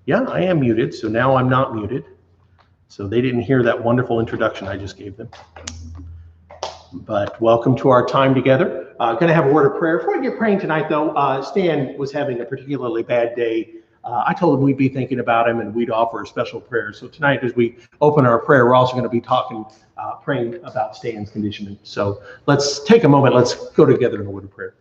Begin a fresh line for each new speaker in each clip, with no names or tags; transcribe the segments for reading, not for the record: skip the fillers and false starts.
Yeah, I am muted, so now I'm not muted. So they didn't hear that wonderful introduction I just gave them. But welcome to our time together. Going to have a word of prayer. Before we get praying tonight, though, Stan was having a particularly bad day. I told him we'd be thinking about him and we'd offer a special prayer. So tonight, as we open our prayer, we're also going to be praying about Stan's condition. So let's take a moment. Let's go together in a word of prayer.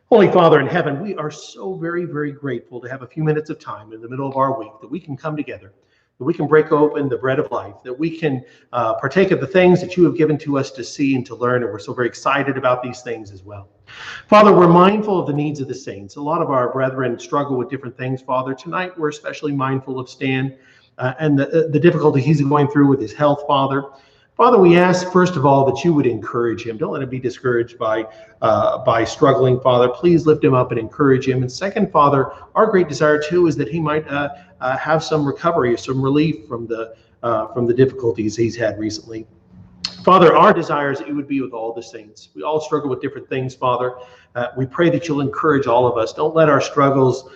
Holy Father in heaven, we are so very, very grateful to have a few minutes of time in the middle of our week that we can come together, that we can break open the bread of life, that we can partake of the things that you have given to us to see and to learn, and we're so very excited about these things as well. Father, we're mindful of the needs of the saints. A lot of our brethren struggle with different things, Father. Tonight, we're especially mindful of Stan and the difficulty he's going through with his health, Father. Father, we ask, first of all, that you would encourage him. Don't let him be discouraged by struggling, Father. Please lift him up and encourage him. And second, Father, our great desire, too, is that he might have some recovery, some relief from the difficulties he's had recently. Father, our desire is that you would be with all the saints. We all struggle with different things, Father. We pray that you'll encourage all of us. Don't let our struggles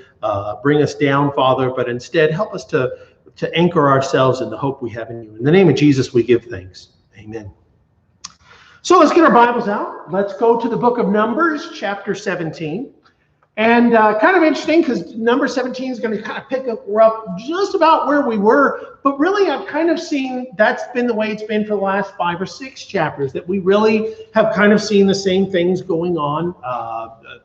bring us down, Father, but instead help us to anchor ourselves in the hope we have in you. In the name of Jesus, we give thanks. Amen. So let's get our Bibles out. Let's go to the book of Numbers, chapter 17. And kind of interesting because number 17 is going to kind of pick up, we're up just about where we were. But really, I've kind of seen that's been the way it's been for the last 5 or 6 chapters, that we really have kind of seen the same things going on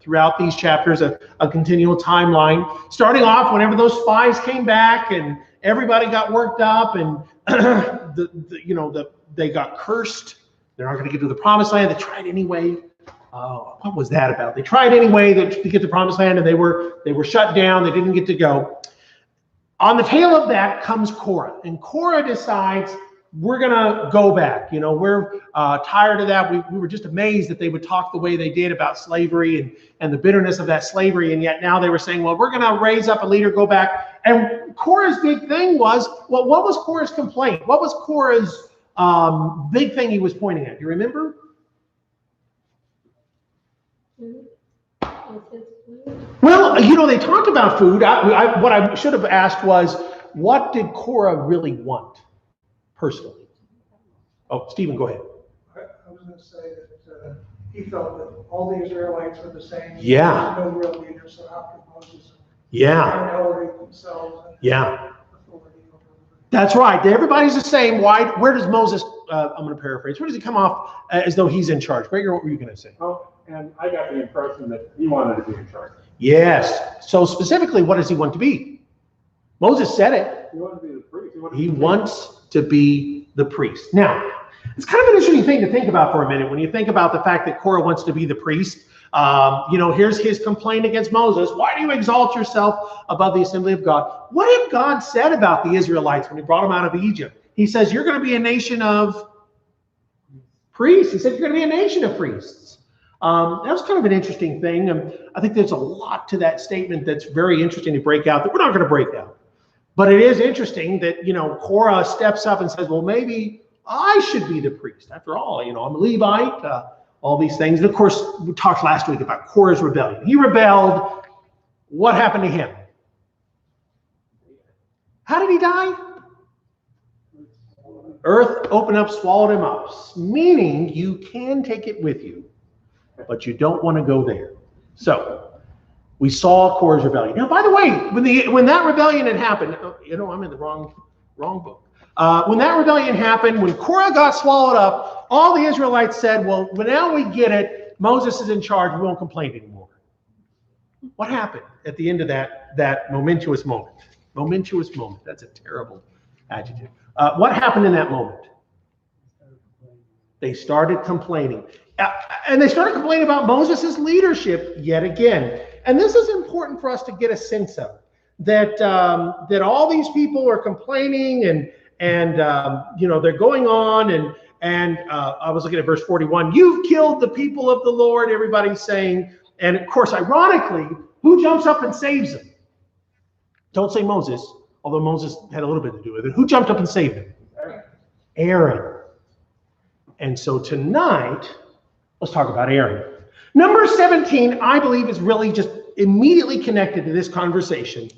throughout these chapters, a continual timeline. Starting off whenever those spies came back and everybody got worked up and they got cursed. They're not going to get to the promised land. They tried anyway. What was that about? They tried anyway to get to the promised land, and they were shut down. They didn't get to go. On the tail of that comes Horah, and Horah decides we're going to go back. We're tired of that. We were just amazed that they would talk the way they did about slavery and the bitterness of that slavery, and yet now they were saying, well, we're going to raise up a leader, go back. And Korah's big thing was, well, what was Korah's complaint? What was Korah's big thing he was pointing at? Do you remember? Well, they talked about food. What I should have asked was, what did Horah really want personally? Oh, Stephen, go ahead.
I was going to say that he felt that all the Israelites were the same.
Yeah.
There was no real leader, so how could Moses
elevate
themselves?
Authority over? That's right. Everybody's the same. Why? Where does Moses? I'm going to paraphrase. Where does he come off as though he's in charge? Gregor, what were you going to say?
Oh, and I got the impression that he wanted to be in charge.
Yes. So specifically, what does he want to be? Moses said it.
He wanted to be the priest.
He wants to be the priest. Now, it's kind of an interesting thing to think about for a minute when you think about the fact that Horah wants to be the priest. Here's his complaint against Moses. Why do you exalt yourself above the assembly of God? What had God said about the Israelites when he brought them out of Egypt? He says, you're going to be a nation of priests. He said, you're going to be a nation of priests. That was kind of an interesting thing. And I think there's a lot to that statement that's very interesting to break out that we're not going to break out. But it is interesting that, Horah steps up and says, well, maybe I should be the priest. After all, I'm a Levite, all these things. And of course, we talked last week about Korah's rebellion. He rebelled. What happened to him? How did he die? Earth opened up, swallowed him up. Meaning you can take it with you, but you don't want to go there. So we saw Korah's rebellion. Now, by the way, when that rebellion had happened, I'm in the wrong book. When that rebellion happened, when Horah got swallowed up, all the Israelites said, well, now we get it. Moses is in charge. We won't complain anymore. What happened at the end of that momentous moment? Momentous moment. That's a terrible adjective. What happened in that moment? They started complaining. And they started complaining about Moses' leadership yet again. And this is important for us to get a sense of, that all these people are complaining and they're going on and I was looking at verse 41. You've killed the people of the Lord, everybody's saying. And of course, ironically, who jumps up and saves them? Don't say Moses, although Moses had a little bit to do with it. Who jumped up and saved him? Aaron. And so tonight, let's talk about Aaron. Number 17, I believe, is really just immediately connected to this conversation.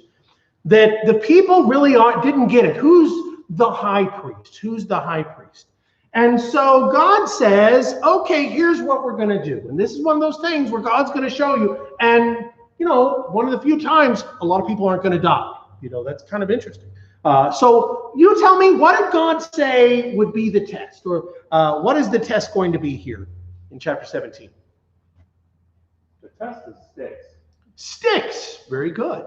that the people really didn't get it. Who's the high priest? Who's the high priest? And so God says, okay, here's what we're going to do. And this is one of those things where God's going to show you. And, you know, one of the few times a lot of people aren't going to die. You know, that's kind of interesting. So you tell me, what did God say would be the test? Or what is the test going to be here in chapter 17?
The test is sticks.
Sticks. Very good.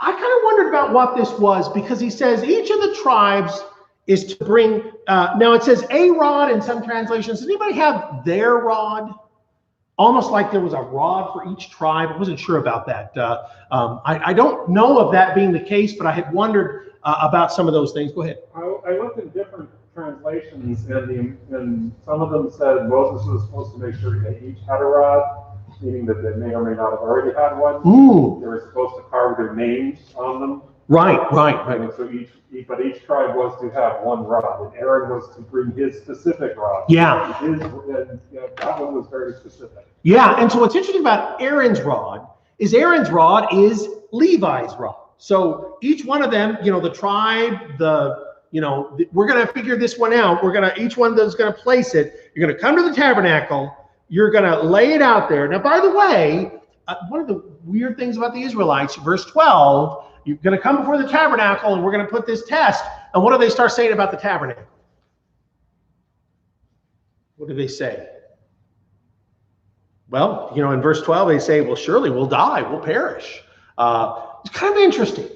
I kind of wondered about what this was, because he says each of the tribes is to bring, now it says a rod in some translations. Does anybody have their rod? Almost like there was a rod for each tribe. I wasn't sure about that. I don't know of that being the case, but I had wondered about some of those things. Go ahead.
I looked at different translations, and some of them said Moses was supposed to make sure they each had a rod, meaning that they may or may not have already had one.
Ooh.
They were supposed to carve their names on them.
Right.
And so each tribe was to have one rod, and Aaron was to bring his specific rod.
Yeah.
That one was very specific.
Yeah, and so what's interesting about Aaron's rod is Levi's rod. So each one of them, you know, the tribe, we're going to figure this one out. Each one of those is going to place it. You're going to come to the tabernacle. You're going to lay it out there. Now, by the way, one of the weird things about the Israelites, verse 12, you're going to come before the tabernacle and we're going to put this test. And what do they start saying about the tabernacle? What do they say? Well, you know, in verse 12, they say, well, surely we'll die, we'll perish. It's kind of interesting.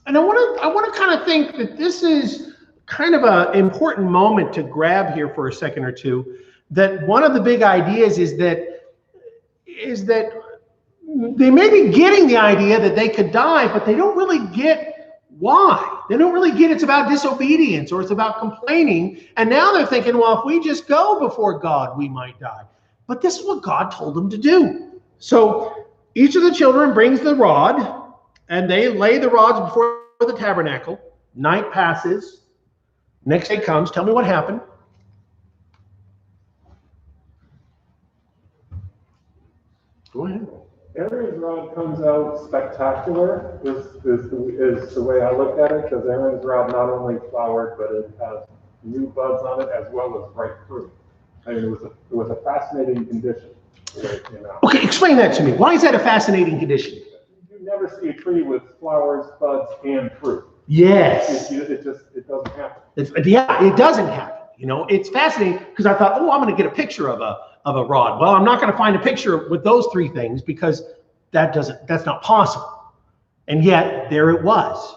And I want to kind of think that this is kind of an important moment to grab here for a second or two, that one of the big ideas is that they may be getting the idea that they could die, but they don't really get why. They don't really get it's about disobedience or it's about complaining. And now they're thinking, well, if we just go before God, we might die. But this is what God told them to do. So each of the children brings the rod, and they lay the rods before the tabernacle. Night passes. Next day comes. Tell me what happened. Go ahead.
Aaron's rod comes out spectacular, is the way I look at it, because Aaron's rod not only flowered, but it has new buds on it as well as ripe fruit. I mean, it was a fascinating condition.
Okay, explain that to me. Why is that a fascinating condition?
You never see a tree with flowers, buds, and fruit.
Yes.
It doesn't happen.
It doesn't happen. You know, it's fascinating because I thought, oh, I'm going to get a picture of a rod. Well, I'm not going to find a picture with those three things because that's not possible. And yet there it was.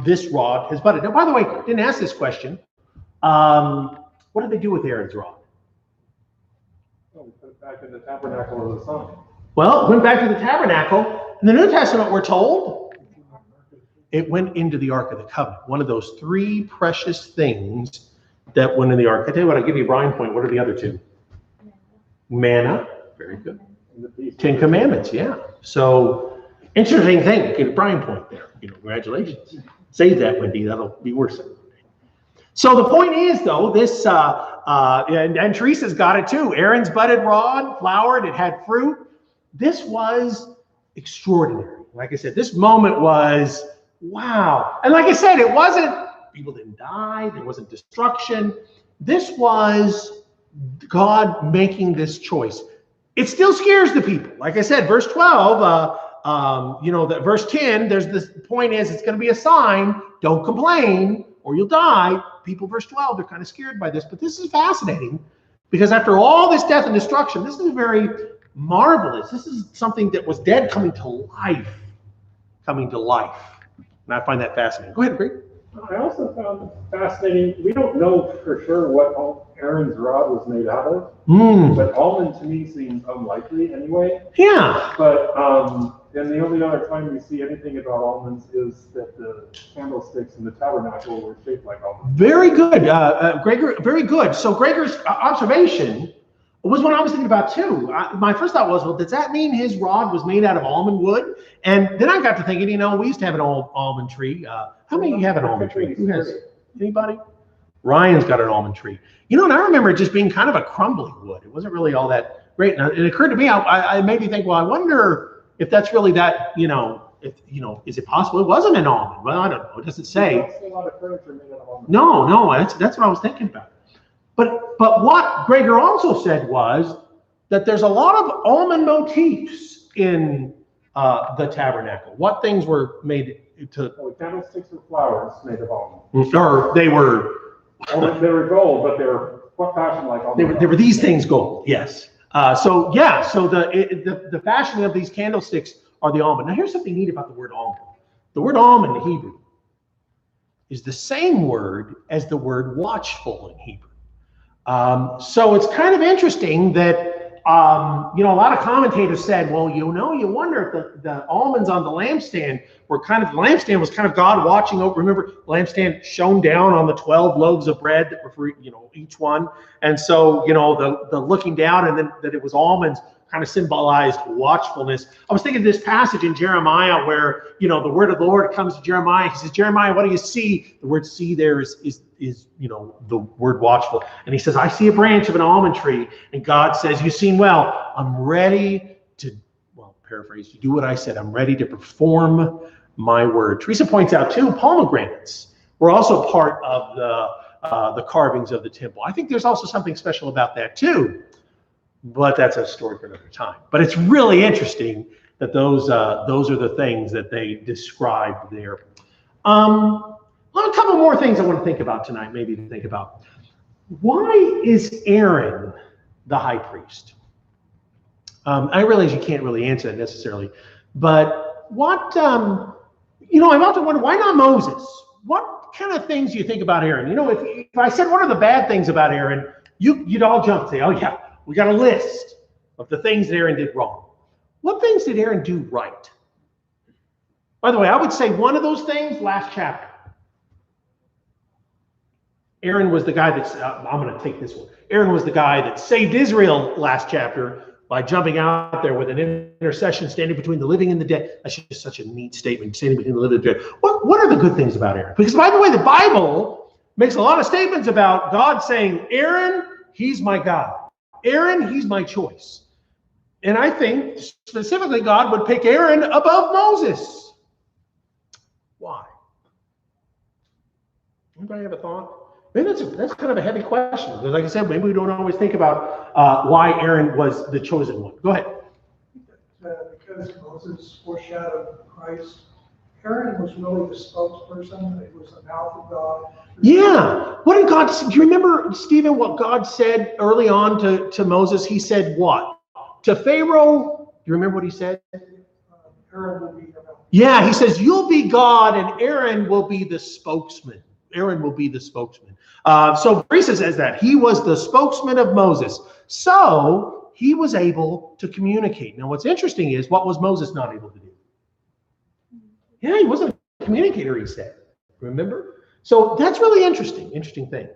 This rod has budded. Now, by the way, I didn't ask this question. What did they do with Aaron's rod?
We put it back in the tabernacle of the sun.
Well, it went back to the tabernacle. In the New Testament, we're told it went into the Ark of the Covenant. One of those three precious things that went in the Ark. I tell you what, I'll give you a brine point. What are the other two? Manna. Very good. 10 Commandments, yeah. So, interesting thing. Get a brine point there. You know, congratulations. Save that, Wendy. That'll be worth it. So the point is, though, this, and Teresa's got it too. Aaron's budded rod, flowered, it had fruit. This was extraordinary. Like I said, this moment was, wow. And like I said, it wasn't, people didn't die, there wasn't destruction. This was God making this choice. It still scares the people. Like I said, verse 12, verse 10, there's this point is, it's going to be a sign, don't complain or you'll die. People, verse 12, they're kind of scared by this, but this is fascinating because after all this death and destruction, this is very marvelous. This is something that was dead coming to life. And I find that fascinating. Go ahead, Greg.
I also found it fascinating. We don't know for sure what Aaron's rod was made out of, but almond to me seems unlikely anyway.
Yeah.
But and the only other time we see anything about almonds is that the candlesticks in the tabernacle were shaped like almonds. Very good,
Gregor. Very good. So Gregor's observation was what I was thinking about too. My first thought was, well, does that mean his rod was made out of almond wood? And then I got to thinking, you know, we used to have an old almond tree. How many of you have an almond tree? Who has? Anybody? Ryan's got an almond tree. You know, and I remember it just being kind of a crumbly wood. It wasn't really all that great. And it occurred to me, it made me think, well, I wonder if that's really that, you know, is it possible it wasn't an almond? Well, I don't know. It doesn't say.
A lot of furniture made out of almond.
No, that's what I was thinking about. But what Gregor also said was that there's a lot of almond motifs in the tabernacle. What things were made to?
Well, candlesticks and flowers made of almond.
Or they were.
They were gold, but they were fashioned like almond.
They were these things gold. Yes. So the fashioning of these candlesticks are the almond. Now here's something neat about the word almond. The word almond in Hebrew is the same word as the word watchful in Hebrew. So it's kind of interesting that a lot of commentators said, well, you wonder if the almonds on the lampstand were the lampstand was kind of God watching over. Remember, the lampstand shone down on the 12 loaves of bread that were for, each one. And so, the looking down and then that it was almonds kind of symbolized watchfulness. I was thinking of this passage in Jeremiah where, the word of the Lord comes to Jeremiah. He says, Jeremiah, what do you see? The word see there is the word watchful. And he says, I see a branch of an almond tree. And God says, you've seen well. I'm ready to, paraphrase, to do what I said. I'm ready to perform my word. Teresa points out too, pomegranates were also part of the carvings of the temple. I think there's also something special about that too. But that's a story for another time. But it's really interesting that those are the things that they described there. A couple more things I want to think about tonight, maybe to think about. Why is Aaron the high priest? I realize you can't really answer that necessarily, but what, I've often wondered, why not Moses? What kind of things do you think about Aaron? If I said what are the bad things about Aaron, you'd all jump and say, oh yeah, we got a list of the things that Aaron did wrong. What things did Aaron do right? By the way, I would say one of those things, last chapter. Aaron was the guy that's, I'm going to take this one. Aaron was the guy that saved Israel last chapter by jumping out there with an intercession, standing between the living and the dead. That's just such a neat statement, standing between the living and the dead. What are the good things about Aaron? Because, by the way, the Bible makes a lot of statements about God saying, Aaron, he's my God. Aaron, he's my choice. And I think specifically God would pick Aaron above Moses. Why? Anybody have a thought? Maybe that's kind of a heavy question. Because like I said, maybe we don't always think about why Aaron was the chosen one. Go ahead.
Because Moses foreshadowed Christ, Aaron was really the spokesperson. It was the mouth of God.
Yeah. What did God say? Do you remember, Stephen, what God said early on to Moses? He said what? To Pharaoh, do you remember what he said?
Aaron will be your mouth.
Yeah, he says, you'll be God and Aaron will be the spokesman. Aaron will be the spokesman. So Teresa says that. He was the spokesman of Moses. So he was able to communicate. Now, what's interesting is, what was Moses not able to do? Yeah, he wasn't a communicator, he said. Remember? So that's really interesting thing.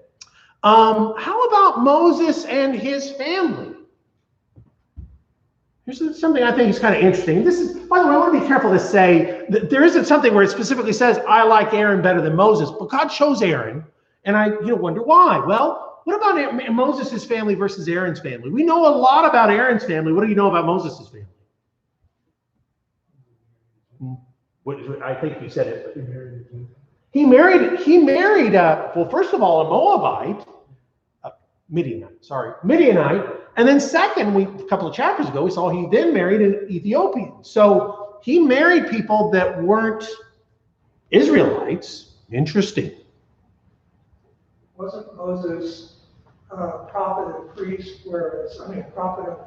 How about Moses and his family? Here's something I think is kind of interesting. This is, by the way, I want to be careful to say that there isn't something where it specifically says, I like Aaron better than Moses, but God chose Aaron, and I wonder why. Well, what about Moses' family versus Aaron's family? We know a lot about Aaron's family. What do you know about Moses' family? I think you said it. He married, well, first of all, a Moabite, Midianite. And then second, a couple of chapters ago, we saw he then married an Ethiopian. So he married people that weren't Israelites. Interesting.
Wasn't Moses a prophet and priest, prophet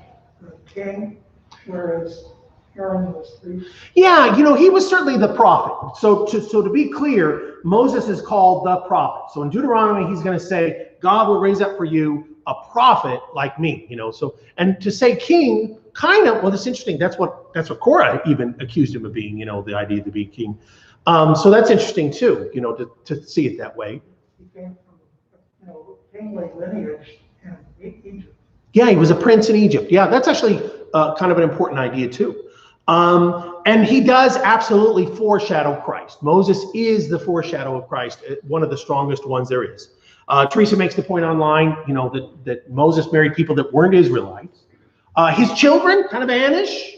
and king, whereas Aaron was priest?
Yeah, he was certainly the prophet. So to be clear, Moses is called the prophet. So in Deuteronomy, he's going to say, God will raise up for you a prophet like me, So, and to say king, that's interesting. That's what Horah even accused him of being, the idea to be king. So that's interesting too, to see it that way.
He came from, kingly lineage in Egypt.
Yeah, he was a prince in Egypt. Yeah, that's actually kind of an important idea too. And he does absolutely foreshadow Christ. Moses is the foreshadow of Christ, one of the strongest ones there is. Teresa makes the point online, that Moses married people that weren't Israelites. His children, kind of Anish.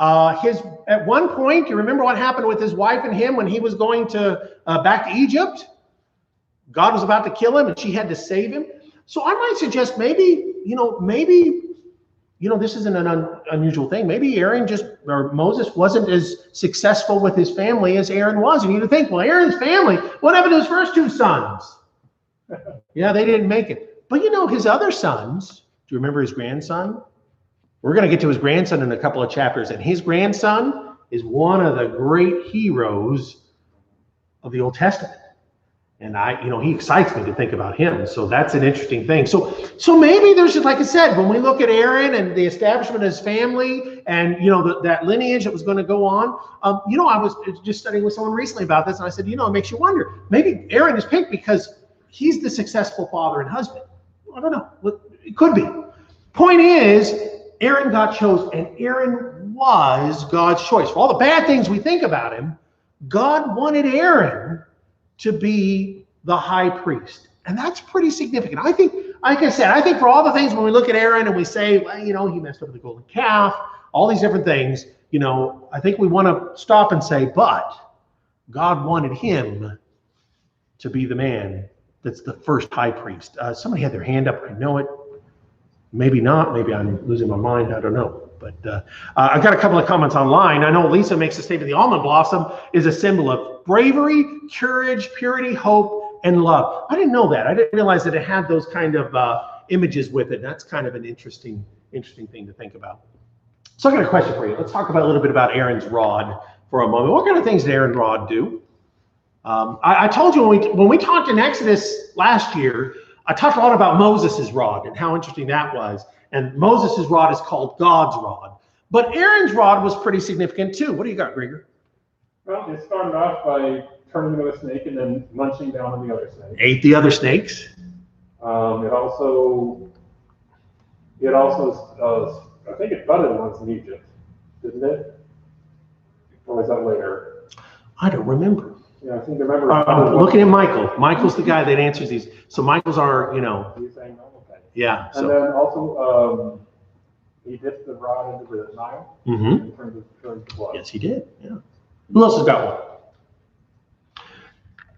At one point, you remember what happened with his wife and him when he was going to back to Egypt? God was about to kill him and she had to save him. So I might suggest maybe, this isn't an unusual thing. Maybe Moses wasn't as successful with his family as Aaron was. And you would think, well, Aaron's family, what happened to his first two sons? Yeah, they didn't make it. But his other sons, do you remember his grandson? We're going to get to his grandson in a couple of chapters. And his grandson is one of the great heroes of the Old Testament. And he excites me to think about him. So that's an interesting thing. So maybe there's just, like I said, when we look at Aaron and the establishment of his family and, that lineage that was going to go on, I was just studying with someone recently about this. And I said, it makes you wonder, maybe Aaron is picked because he's the successful father and husband. I don't know. It could be. Point is, Aaron got chosen, and Aaron was God's choice. For all the bad things we think about him, God wanted Aaron to be the high priest. And that's pretty significant. I think, like I said, for all the things when we look at Aaron and we say, well, he messed up with the golden calf, all these different things, I think we want to stop and say, but God wanted him to be the man that's the first high priest. Somebody had their hand up. I know it. Maybe not. Maybe I'm losing my mind. I don't know. But I've got a couple of comments online. I know Lisa makes a statement. The almond blossom is a symbol of bravery, courage, purity, hope, and love. I didn't know that. I didn't realize that it had those kind of images with it. That's kind of an interesting thing to think about. So I got a question for you. Let's talk about a little bit about Aaron's rod for a moment. What kind of things did Aaron's rod do? I told you when we talked in Exodus last year, I talked a lot about Moses' rod and how interesting that was. And Moses' rod is called God's rod. But Aaron's rod was pretty significant too. What do you got, Grieger?
Well, it started off by turning into a snake and then munching down on the other snake.
Ate the other snakes.
It also, I think it budded once in Egypt, didn't it? Or was that later?
I don't remember.
Yeah, I think I remember.
Looking at Michael. Michael's the guy that answers these. So Michael's our,
He's saying no, okay.
Yeah.
And then also, he dipped the rod into the Nile and turned to blood.
Yes, he did. Yeah. Who else has got one?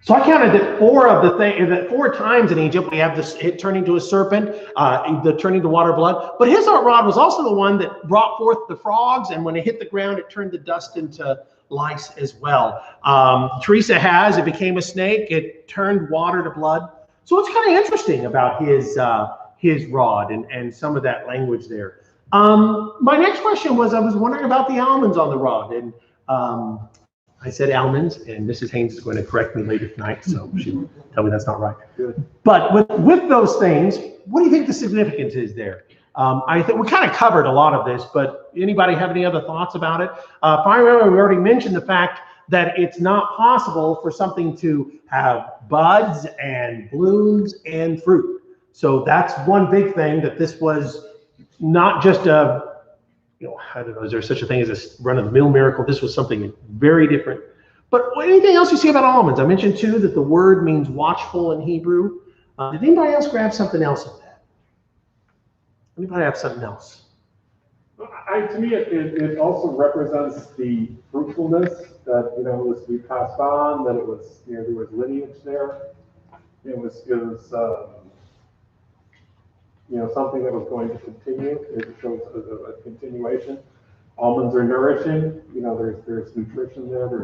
So I counted that four times in Egypt we have this it turning to a serpent, the turning to water blood. But his rod was also the one that brought forth the frogs, and when it hit the ground, it turned the dust into lice as well. Teresa has, it became a snake, it turned water to blood. So it's kind of interesting about his rod and some of that language there. My next question was, I was wondering about the almonds on the rod, and I said almonds, and Mrs. Haynes is going to correct me later tonight, so she'll tell me that's not right.
Good.
But with those things, what do you think the significance is there? I think we kind of covered a lot of this, but anybody have any other thoughts about it? If I remember, we already mentioned the fact that it's not possible for something to have buds and blooms and fruit. So that's one big thing, that this was not just a, I don't know, is there such a thing as a run-of-the-mill miracle? This was something very different. But anything else you see about almonds? I mentioned too that the word means watchful in Hebrew. Did anybody else grab something else in that? Anybody have something else?
To me, it also represents the fruitfulness that was to be passed on. That it was there was lineage there. It was something that was going to continue. It shows a continuation. Almonds are nourishing. There's nutrition there. There's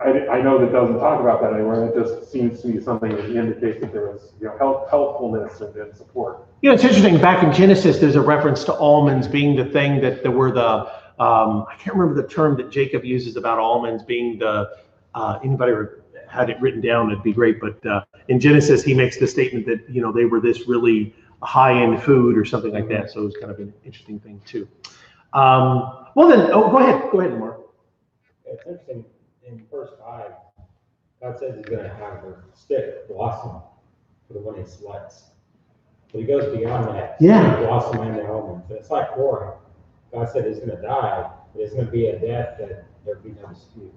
I know that doesn't talk about that anywhere. It just seems to be something that indicates that there was healthfulness and support.
It's interesting. Back in Genesis, there's a reference to almonds being the thing that there were the I can't remember the term that Jacob uses about almonds being the anybody had it written down, it'd be great. But in Genesis, he makes the statement that they were this really high-end food or something like that. So it was kind of an interesting thing too. Well then, go ahead, Mark.
It's interesting. In verse 5, God says he's going to have a stick blossom for the one he selects. But he goes beyond that.
Yeah.
Blossom and the almonds. And it's like Horah. God said he's going to die, but it's going to be a death that there be no dispute.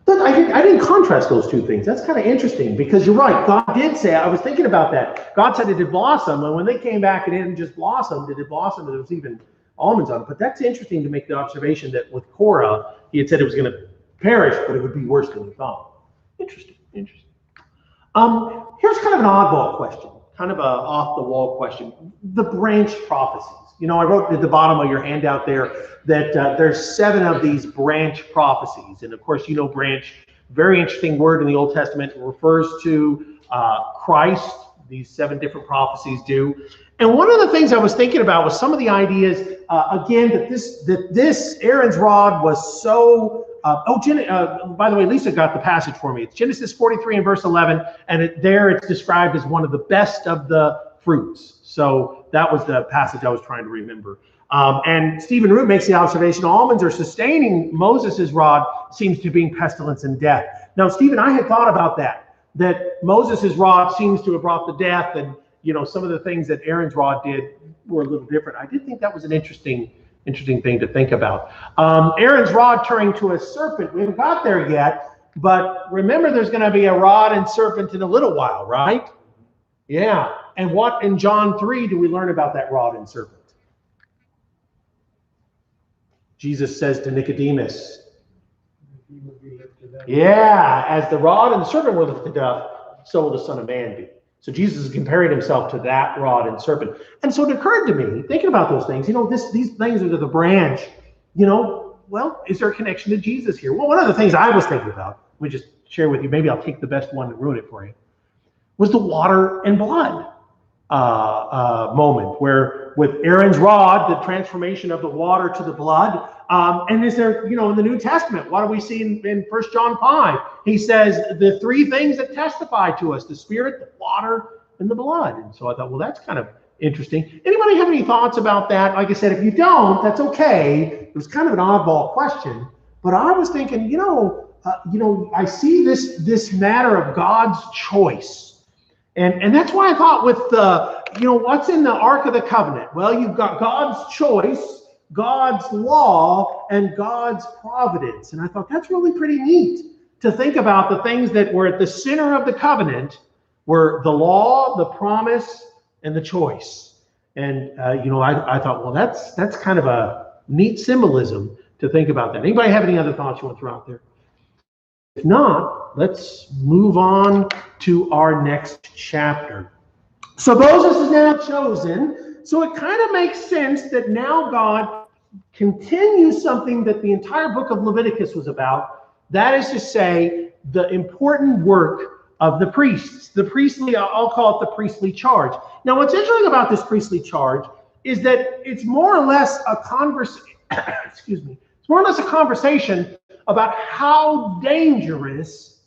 But I didn't contrast those two things. That's kind of interesting because you're right. God did say, I was thinking about that. God said it did blossom, and when they came back, it didn't just blossom. It blossomed, and it was even almonds on it. But that's interesting to make the observation that with Korah, he had said it was going to perish, but it would be worse than he thought. Interesting. Here's kind of an oddball question, kind of a off-the-wall question. The branch prophecies. You know, I wrote at the bottom of your handout there that there's 7 of these branch prophecies. And of course, you know, branch, very interesting word in the Old Testament. It refers to Christ. These 7 different prophecies do. And one of the things I was thinking about was some of the ideas, again, that this Aaron's rod was so, by the way, Lisa got the passage for me. It's Genesis 43 and verse 11, and it's described as one of the best of the fruits. So that was the passage I was trying to remember. And Stephen Root makes the observation, almonds are sustaining Moses' rod, seems to be pestilence and death. Now, Stephen, I had thought about that Moses' rod seems to have brought the death, and you know, some of the things that Aaron's rod did were a little different. I did think that was an interesting thing to think about. Aaron's rod turning to a serpent. We haven't got there yet, but remember there's going to be a rod and serpent in a little while, right? Yeah. And what in John 3 do we learn about that rod and serpent? Jesus says to Nicodemus, yeah, as the rod and the serpent were lifted up, so will the Son of Man be. So Jesus is comparing himself to that rod and serpent. And so it occurred to me, thinking about those things, you know, these things are the branch, you know, well, is there a connection to Jesus here? Well, one of the things I was thinking about, let me just share with you, maybe I'll take the best one to ruin it for you, was the water and blood moment, where with Aaron's rod, the transformation of the water to the blood. And is there, you know, in the New Testament, what do we see in 1 John 5? He says the 3 things that testify to us, the Spirit, the water, and the blood. And so I thought, well, that's kind of interesting. Anybody have any thoughts about that? Like I said, if you don't, that's okay. It was kind of an oddball question, but I was thinking, I see this matter of God's choice. And that's why I thought with what's in the Ark of the Covenant? Well, you've got God's choice, God's law, and God's providence. And I thought that's really pretty neat to think about the things that were at the center of the covenant were the law, the promise, and the choice. And, I thought, well, that's kind of a neat symbolism to think about that. Anybody have any other thoughts you want to throw out there? If not, let's move on to our next chapter. So Moses is now chosen. So it kind of makes sense that now God continues something that the entire book of Leviticus was about. That is to say, the important work of the priests. The priestly, I'll call it the priestly charge. Now, what's interesting about this priestly charge is that it's more or less a conversation. It's more or less a conversation about how dangerous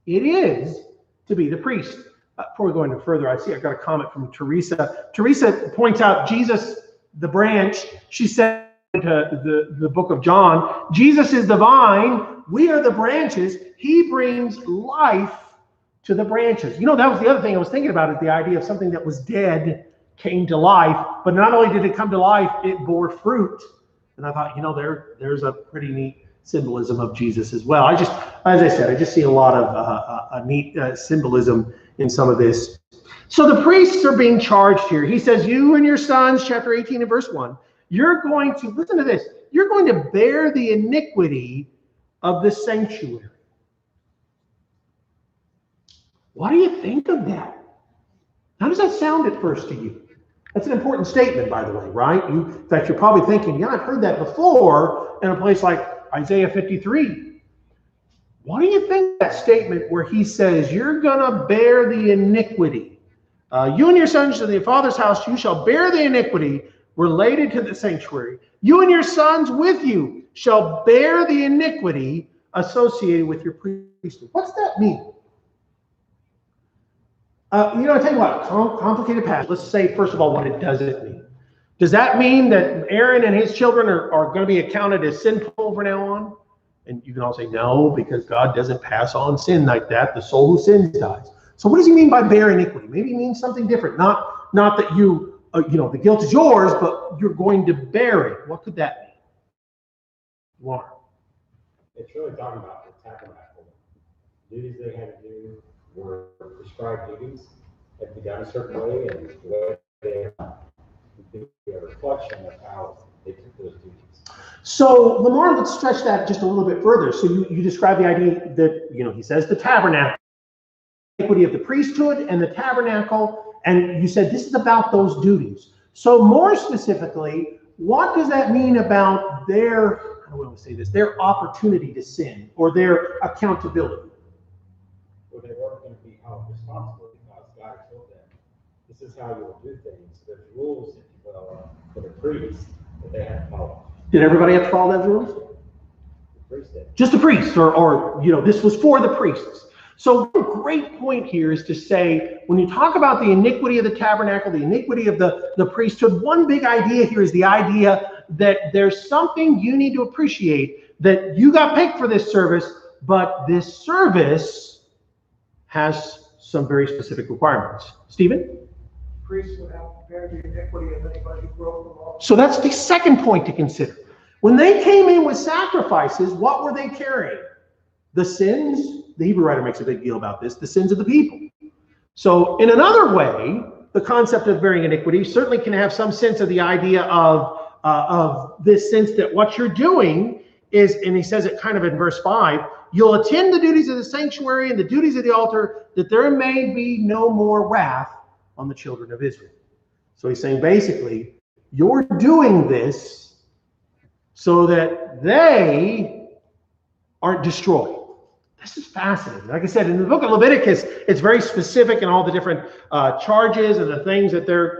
it is to be the priest. Before we go any further, I got a comment from Teresa. Teresa points out Jesus, the branch. She said to the book of John, Jesus is the vine, we are the branches. He brings life to the branches. You know, that was the other thing I was thinking about, is the idea of something that was dead came to life. But not only did it come to life, it bore fruit. And I thought, there's a pretty neat symbolism of Jesus as well. As I said, I just see a lot of a neat symbolism in some of this. So the priests are being charged here. He says, you and your sons, chapter 18 and verse 1, you're going to, listen to this, you're going to bear the iniquity of the sanctuary. What do you think of that? How does that sound at first to you? That's an important statement, by the way, right? In fact, you're probably thinking, yeah, I've heard that before in a place like Isaiah 53. What do you think of that statement where he says, you're going to bear the iniquity? You and your sons to the father's house, you shall bear the iniquity related to the sanctuary. You and your sons with you shall bear the iniquity associated with your priesthood. What's that mean? I tell you what, complicated passage. Let's say, first of all, what it doesn't mean. Does that mean that Aaron and his children are going to be accounted as sinful from now on? And you can all say, no, because God doesn't pass on sin like that. The soul who sins dies. So what does he mean by bear iniquity? Maybe he means something different. Not that the guilt is yours, but you're going to bear it. What could that mean? Warren.
It's really talking about the tabernacle. Duties they had to do were prescribed duties, had to be done a certain way, and the way they would be a reflection of how they took those duties.
So Lamar, let's stretch that just a little bit further. So you describe the idea that, he says the tabernacle, the iniquity of the priesthood and the tabernacle, and you said this is about those duties. So more specifically, what does that mean about their, I don't want to say this, their opportunity to sin or their accountability?
Well, they weren't going to be held responsible because God told them, this is how you will do things. There's rules, if you will, for the priests that they had to follow.
Did everybody have to follow those rules?
The priest did.
Just the priests, or this was for the priests. So a great point here is to say, when you talk about the iniquity of the tabernacle, the iniquity of the priesthood, one big idea here is the idea that there's something you need to appreciate, that you got picked for this service, but this service has some very specific requirements. Stephen?
Priests would have to bear the iniquity of anybody who broke the law.
So that's the second point to consider. When they came in with sacrifices, what were they carrying? The sins, the Hebrew writer makes a big deal about this, the sins of the people. So in another way, the concept of bearing iniquity certainly can have some sense of the idea of this sense that what you're doing is, and he says it kind of in verse 5, you'll attend the duties of the sanctuary and the duties of the altar, that there may be no more wrath on the children of Israel. So he's saying basically, you're doing this so that they aren't destroyed. This is fascinating. Like I said, in the book of Leviticus, it's very specific in all the different charges and the things that they're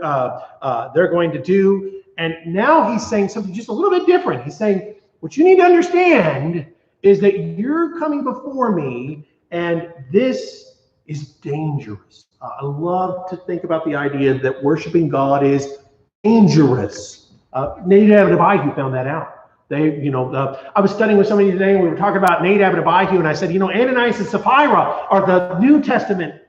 going to do. And now he's saying something just a little bit different. He's saying, what you need to understand is that you're coming before me, and this is dangerous. I love to think about the idea that worshiping God is dangerous. Nadab and Abihu found that out. I was studying with somebody today, and we were talking about Nadab and Abihu, and I said, Ananias and Sapphira are the New Testament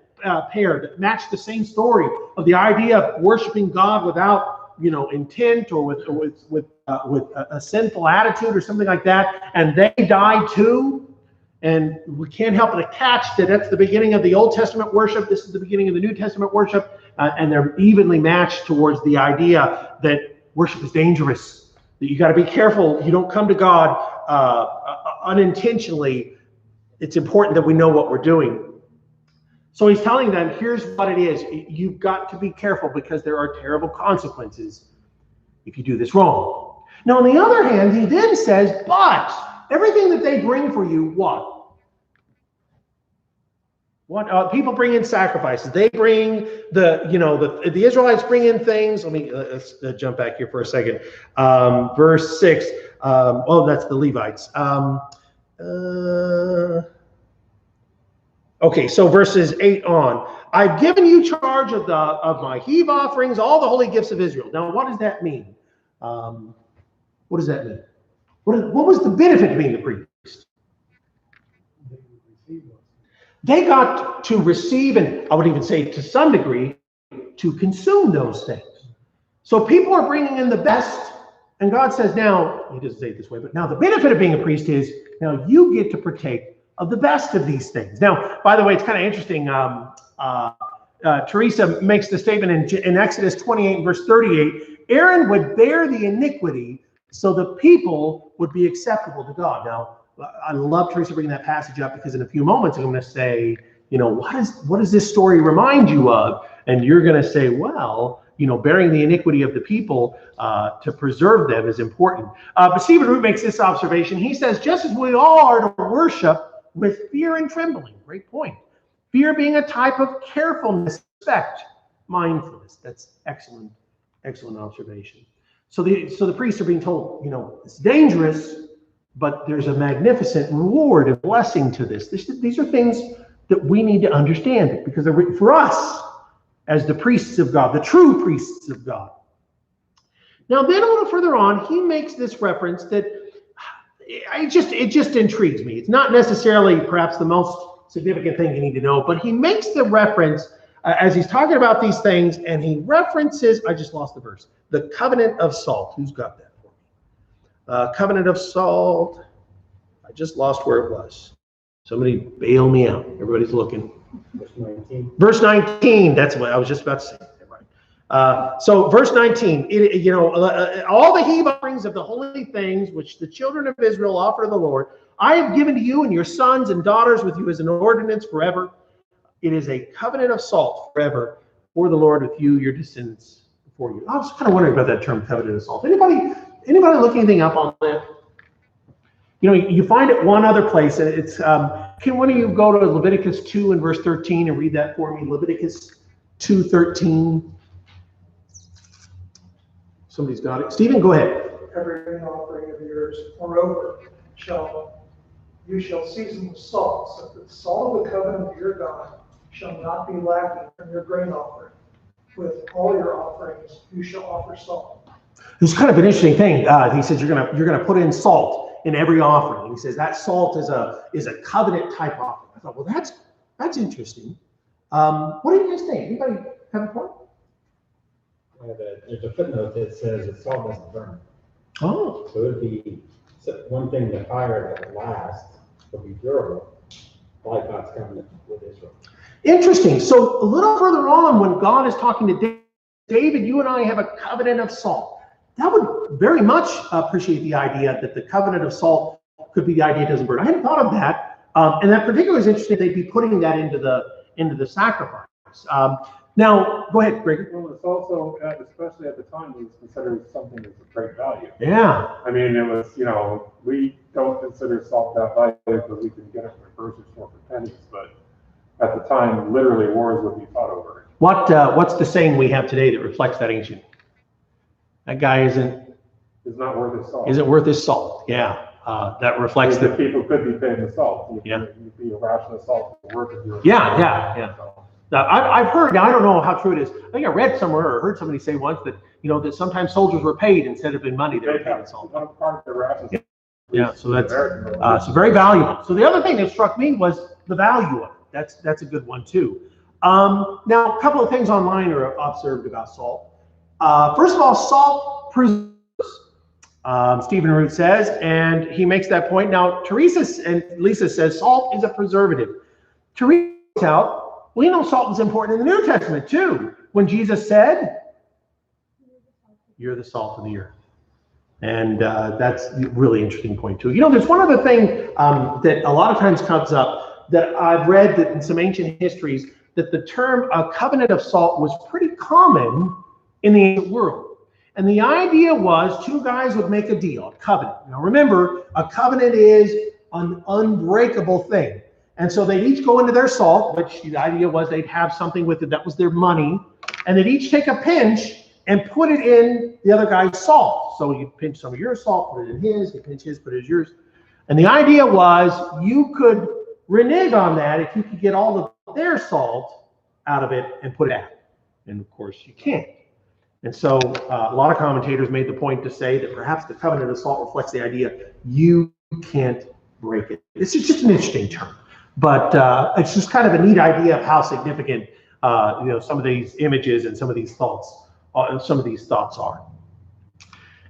pair that match the same story of the idea of worshiping God without, intent or with a sinful attitude or something like that, and they died too. And we can't help but catch that that's the beginning of the Old Testament worship. This is the beginning of the New Testament worship, and they're evenly matched towards the idea that worship is dangerous. That you got to be careful. You don't come to God unintentionally. It's important that we know what we're doing. So he's telling them, here's what it is. You've got to be careful because there are terrible consequences if you do this wrong. Now, on the other hand, he then says, but everything that they bring for you, what? People bring in sacrifices. They bring the Israelites bring in things. Let's jump back here for a second. Verse 6. That's the Levites. Okay, so verses 8 on. I've given you charge of my heave offerings, all the holy gifts of Israel. Now, what does that mean? What does that mean? What was the benefit of being a priest? They got to receive, and I would even say to some degree, to consume those things. So people are bringing in the best, and God says now, he doesn't say it this way, but now the benefit of being a priest is, now you get to partake of the best of these things. Now, by the way, it's kind of interesting. Teresa makes the statement in Exodus 28, verse 38, Aaron would bear the iniquity so the people would be acceptable to God. Now, I love Teresa bringing that passage up because in a few moments I'm going to say, what does this story remind you of? And you're going to say, well, bearing the iniquity of the people to preserve them is important. But Stephen Root makes this observation. He says, just as we all are to worship with fear and trembling. Great point. Fear being a type of carefulness, respect, mindfulness. That's excellent observation. So the priests are being told, it's dangerous, but there's a magnificent reward and blessing to this. These are things that we need to understand because they're written for us as the priests of God, the true priests of God. Now, then a little further on, he makes this reference that it just intrigues me. It's not necessarily perhaps the most significant thing you need to know, but he makes the reference as he's talking about these things, and he references, I just lost the verse, the covenant of salt. Who's got that? Covenant of salt. I just lost where it was. Somebody bail me out. Everybody's looking.
Verse 19.
Verse 19. That's what I was just about to say. So verse 19, all the heave offerings of the holy things which the children of Israel offer to the Lord, I have given to you and your sons and daughters with you as an ordinance forever. It is a covenant of salt forever for the Lord with you, your descendants before you. I was kind of wondering about that term, covenant of salt. Anybody look anything up on that? You find it one other place, and it's, can one of you go to Leviticus 2 and verse 13 and read that for me? Leviticus 2:13. Somebody's got it. Stephen, go ahead.
Every grain offering of yours, moreover, you shall season with salt, so that the salt of the covenant of your God shall not be lacking from your grain offering. With all your offerings, you shall offer salt.
It's kind of an interesting thing. He says you're gonna put in salt in every offering. He says that salt is a covenant type offering. I thought, well, that's interesting. What do you guys think? Anybody have a point?
There's a footnote that says that salt doesn't burn.
Oh.
So it would be one thing, the fire that would last, would be durable, like God's covenant with Israel.
Interesting. So a little further on, when God is talking to David, you and I have a covenant of salt. That would very much appreciate the idea that the covenant of salt could be the idea it doesn't burn. I hadn't thought of that. And that particularly is interesting. They'd be putting that into the sacrifice. Now, go ahead, Greg.
Well, it's also, especially at the time, it was considered something that's of great value.
Yeah.
I mean, it was, we don't consider salt that valuable because we can get it from the grocery store for pennies, but at the time, literally wars would be fought over it.
What's the saying we have today that reflects that ancient? That guy
Is not worth his salt.
isn't worth his salt. Yeah. That reflects
the people could be paying the salt.
You'd
be a ration of salt for work if you're.
Yeah. Now, I've heard, now I don't know how true it is. I think I read somewhere or heard somebody say once that, that sometimes soldiers were paid instead of in money, they were paid in salt.
Part of the rations.
Yeah, so that's so very valuable. So the other thing that struck me was the value of it. That's a good one too. Now, a couple of things online are observed about salt. First of all, salt preserves. Stephen Root says, and he makes that point. Now, Teresa and Lisa says salt is a preservative. Teresa points out, we know salt was important in the New Testament too. When Jesus said, "You're the salt of the earth," and that's a really interesting point too. There's one other thing that a lot of times comes up that I've read that in some ancient histories that the term a covenant of salt was pretty common in the ancient world. And the idea was two guys would make a deal, a covenant. Now remember, a covenant is an unbreakable thing. And so they'd each go into their salt, which the idea was they'd have something with it that was their money, and they'd each take a pinch and put it in the other guy's salt. So you pinch some of your salt, put it in his, you pinch his, put it in yours. And the idea was you could renege on that if you could get all of their salt out of it and put it out. And of course you can't. And so a lot of commentators made the point to say that perhaps the covenant of salt reflects the idea you can't break it. It's just an interesting term. But it's just kind of a neat idea of how significant some of these images and some of these thoughts are.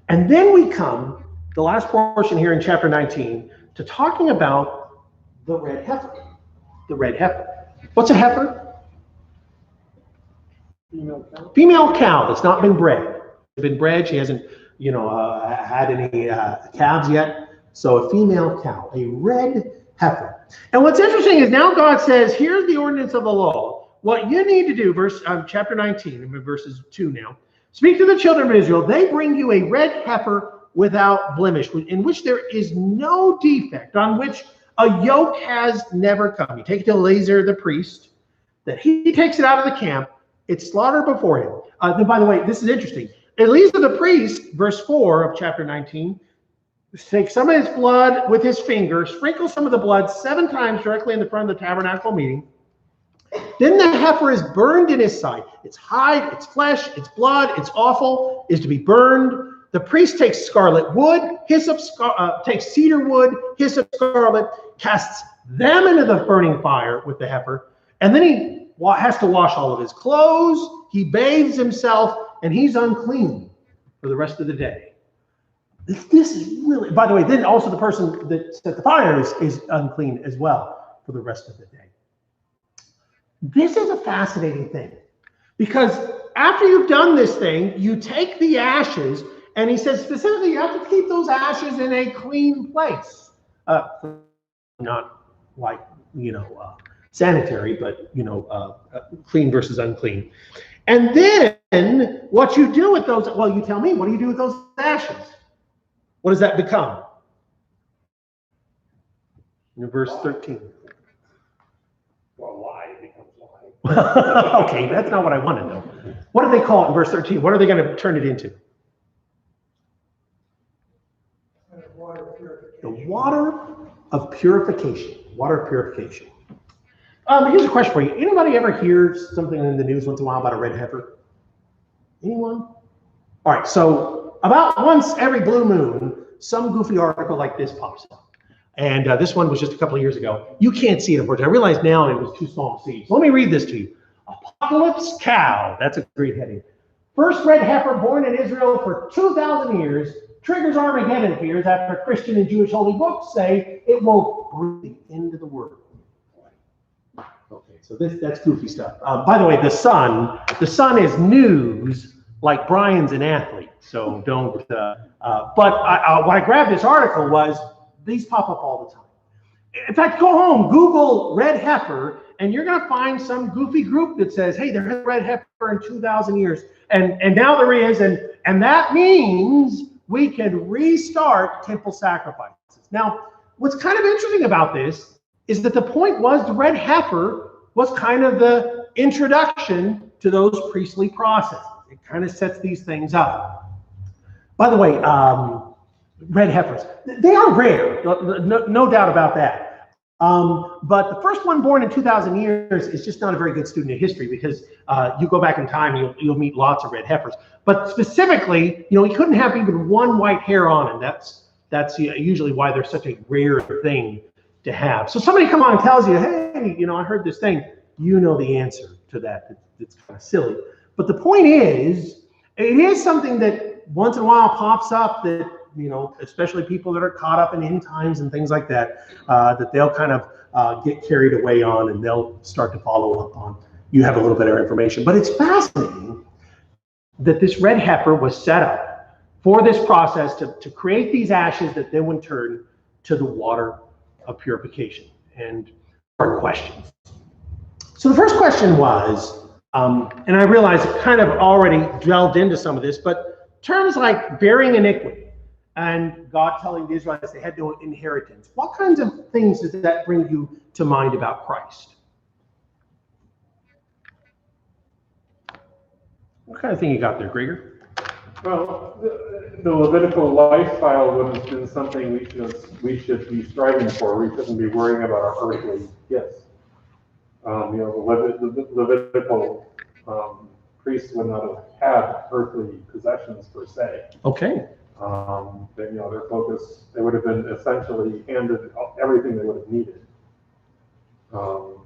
And then we come, the last portion here in chapter 19, to talking about the red heifer. The red heifer. What's a heifer? Female cow that's not been bred. Been bred. She hasn't, had any calves yet. So a female cow, a red heifer. And what's interesting is now God says, here's the ordinance of the law. What you need to do, chapter 19, verses 2 now. Speak to the children of Israel. They bring you a red heifer without blemish, in which there is no defect, on which a yoke has never come. You take it to Eleazar the priest, that he takes it out of the camp. It's slaughtered before him. By the way, this is interesting. Eleazar the priest, verse 4 of chapter 19, takes some of his blood with his finger, sprinkles some of the blood 7 times directly in the front of the tabernacle meeting. Then the heifer is burned in his sight. Its hide, its flesh, its blood, its offal is to be burned. The priest takes scarlet wood, takes cedar wood, hyssop, scarlet, casts them into the burning fire with the heifer, and then he has to wash all of his clothes. He bathes himself, and he's unclean for the rest of the day. This is really, by the way, then also the person that set the fire is unclean as well for the rest of the day. This is a fascinating thing because after you've done this thing, you take the ashes, and he says specifically you have to keep those ashes in a clean place. Not like, sanitary, but, clean versus unclean. And then what you do with those, well, you tell me, what do you do with those ashes? What does that become? In verse 13.
Well, lye becomes lye.
Okay, that's not what I want to know. What do they call it in verse 13? What are they going to turn it into? The water of purification. Water of purification. Here's a question for you. Anybody ever hear something in the news once in a while about a red heifer? Anyone? All right, so about once every blue moon, some goofy article like this pops up. And this one was just a couple of years ago. You can't see it, unfortunately. I realize now it was too small to see. So let me read this to you. Apocalypse cow. That's a great heading. First red heifer born in Israel for 2,000 years triggers Armageddon fears after Christian and Jewish holy books say it will bring the end of the world. Okay, so that's goofy stuff. By the way, the sun is news like Brian's an athlete. So don't. But what I grabbed this article was these pop up all the time. In fact, go home, Google red heifer, and you're going to find some goofy group that says, hey, there's a red heifer in 2,000 years. And now there is, and that means we can restart temple sacrifices. Now, what's kind of interesting about this is that the point was the red heifer was kind of the introduction to those priestly processes. It kind of sets these things up. By the way, red heifers, they are rare, no doubt about that. But the first one born in 2,000 years is just not a very good student of history, because you go back in time, you'll meet lots of red heifers. But specifically, he couldn't have even one white hair on him. That's usually why they're such a rare thing to have. So somebody come on and tells you, hey, I heard this thing. You know the answer to that. It's kind of silly. But the point is, it is something that once in a while pops up that, especially people that are caught up in end times and things like that, that they'll kind of get carried away on, and they'll start to follow up on. You have a little bit of information. But it's fascinating that this red heifer was set up for this process to create these ashes that then would turn to the water of purification. And our questions. So the first question was, and I realize it kind of already delved into some of this, but terms like bearing iniquity and God telling the Israelites they had no inheritance, what kinds of things does that bring you to mind about Christ? What kind of thing you got there, Grieger?
Well, the Levitical lifestyle would have been something we should be striving for. We shouldn't be worrying about our earthly gifts. The Levitical priests would not have had earthly possessions per se.
Okay.
Their focus, they would have been essentially handed everything they would have needed, so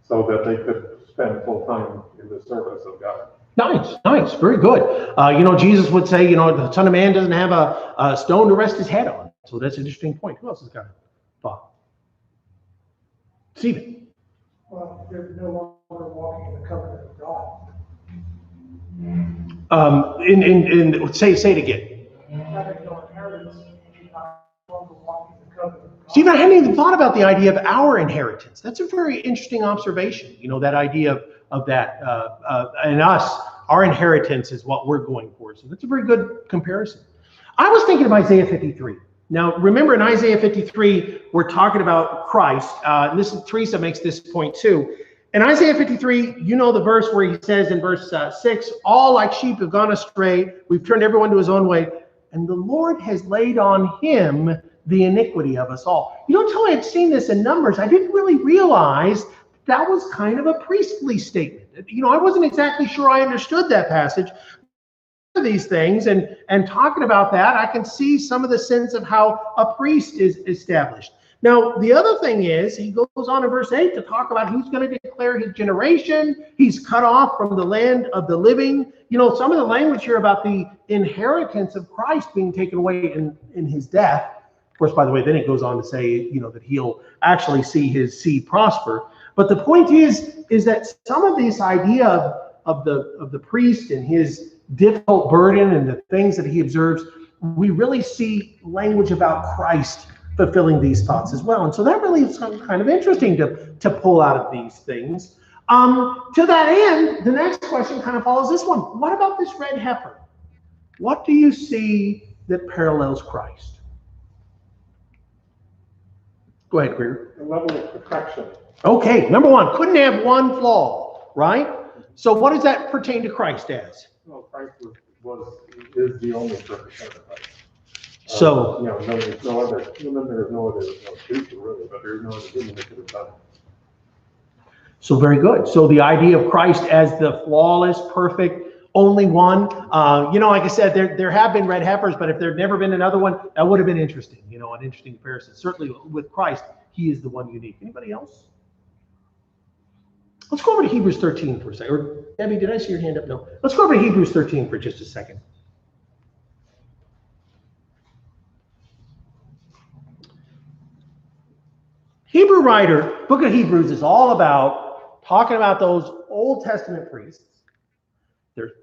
that they could spend full time in the service of God.
Nice, very good. Jesus would say, the Son of Man doesn't have a stone to rest his head on. So that's an interesting point. Who else has got a thought? Stephen.
Well, they're no longer walking in the covenant of God.
Say it again.
Having no inheritance, you're not longer walking in the covenant of God.
Stephen, I hadn't even thought about the idea of our inheritance. That's a very interesting observation. That idea of that, and us, our inheritance is what we're going for. So that's a very good comparison. I was thinking of Isaiah 53. Now, remember in Isaiah 53, we're talking about Christ. Teresa makes this point too. In Isaiah 53, the verse where he says in verse 6, all like sheep have gone astray. We've turned everyone to his own way. And the Lord has laid on him the iniquity of us all. Until I had seen this in Numbers, I didn't really realize that was kind of a priestly statement. I wasn't exactly sure I understood that passage. These things and talking about that, I can see some of the sense of how a priest is established. Now, the other thing is, he goes on in verse 8 to talk about who's going to declare his generation. He's cut off from the land of the living. Some of the language here about the inheritance of Christ being taken away in his death. Of course, by the way, then it goes on to say, that he'll actually see his seed prosper. But the point is that some of this idea the priest and his difficult burden and the things that he observes, we really see language about Christ fulfilling these thoughts as well. And so that really is kind of interesting to pull out of these things. To that end, the next question kind of follows this one. What about this red heifer? What do you see that parallels Christ? Go ahead, Greer.
The level of perfection.
Okay, number one, couldn't have one flaw, right? So what does that pertain to Christ as?
Well, Christ is the only perfect sacrifice.
So,
you know, there's no other human, there's no other creature really, but there's no other human that could have done it.
so very good. So the idea of Christ as the flawless, perfect, only one. Like I said, there have been red heifers, but if there'd never been another one, that would have been interesting. An interesting comparison. Certainly with Christ, he is the one unique. Anybody else? Let's go over to Hebrews 13 for a second. Or Debbie, did I see your hand up? No. Let's go over to Hebrews 13 for just a second. Hebrew writer, book of Hebrews is all about talking about those Old Testament priests,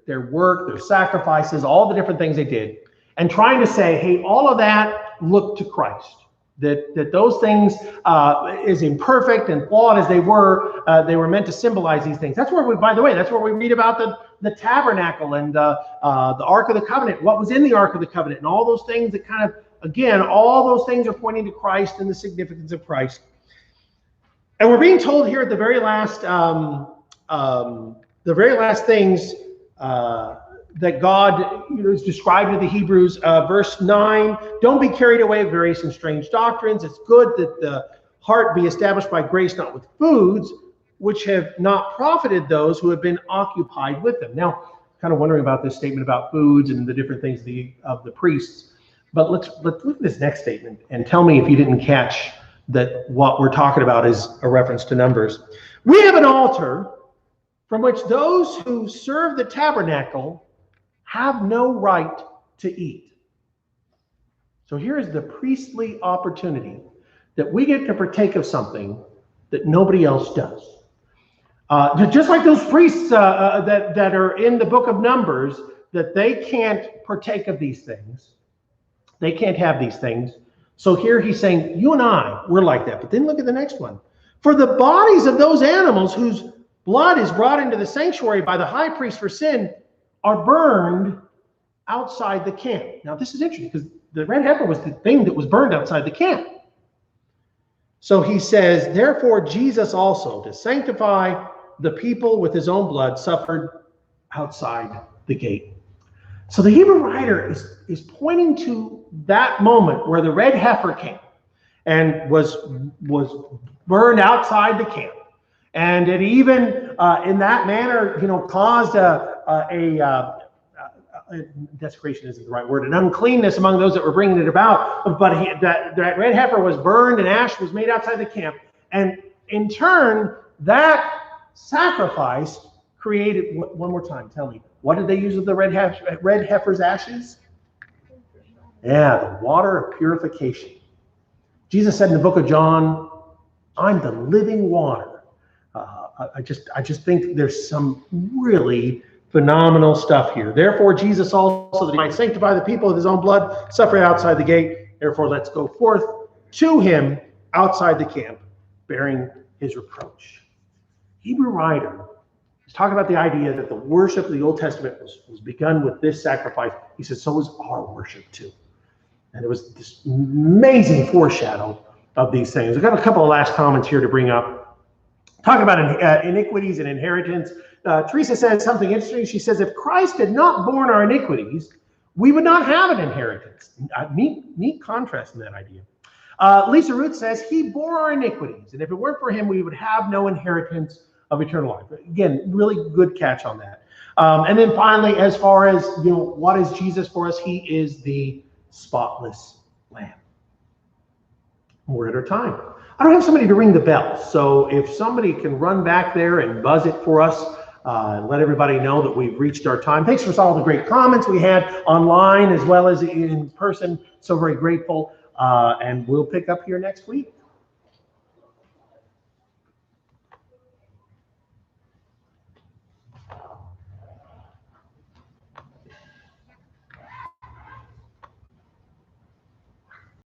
their work, their sacrifices, all the different things they did, and trying to say, hey, all of that looked to Christ. That those things, as imperfect and flawed as they were meant to symbolize these things. That's where that's where we read about the tabernacle and the Ark of the Covenant, what was in the Ark of the Covenant, and all those things that kind of, again, all those things are pointing to Christ and the significance of Christ. And we're being told here at the very last things that God is described in the Hebrews, verse 9, don't be carried away with various and strange doctrines. It's good that the heart be established by grace, not with foods, which have not profited those who have been occupied with them. Now, kind of wondering about this statement about foods and the different things of the priests. But let's look at this next statement and tell me if you didn't catch that what we're talking about is a reference to Numbers. We have an altar from which those who serve the tabernacle have no right to eat. So here is the priestly opportunity that we get to partake of something that nobody else does. Just like those priests that are in the book of Numbers, that they can't partake of these things. They can't have these things. So here he's saying, you and I, we're like that. But then look at the next one. For the bodies of those animals whose blood is brought into the sanctuary by the high priest for sin are burned outside the camp. Now, this is interesting because the red heifer was the thing that was burned outside the camp. So he says, therefore, Jesus also, to sanctify the people with his own blood, suffered outside the gate. So the Hebrew writer is pointing to that moment where the red heifer came and was burned outside the camp. And it even, in that manner, caused desecration isn't the right word, an uncleanness among those that were bringing it about. But that red heifer was burned and ash was made outside the camp. And in turn, that sacrifice created, one more time, tell me, what did they use with the red heifer's ashes? Yeah, the water of purification. Jesus said in the book of John, I'm the living water. I just think there's some really phenomenal stuff here. Therefore, Jesus also, that he might sanctify the people with his own blood, suffered outside the gate. Therefore, let's go forth to him outside the camp, bearing his reproach. Hebrew writer is talking about the idea that the worship of the Old Testament was begun with this sacrifice. He says, so is our worship too. And it was this amazing foreshadow of these things. I've got a couple of last comments here to bring up. Talking about iniquities and inheritance. Teresa says something interesting. She says, if Christ had not borne our iniquities, we would not have an inheritance. Neat contrast in that idea. Lisa Ruth says, he bore our iniquities. And if it weren't for him, we would have no inheritance of eternal life. Again, really good catch on that. And then finally, as far as, what is Jesus for us? He is the spotless Lamb. We're at our time. I don't have somebody to ring the bell, so if somebody can run back there and buzz it for us, and let everybody know that we've reached our time. Thanks for all the great comments we had online as well as in person. So very grateful, and we'll pick up here next week.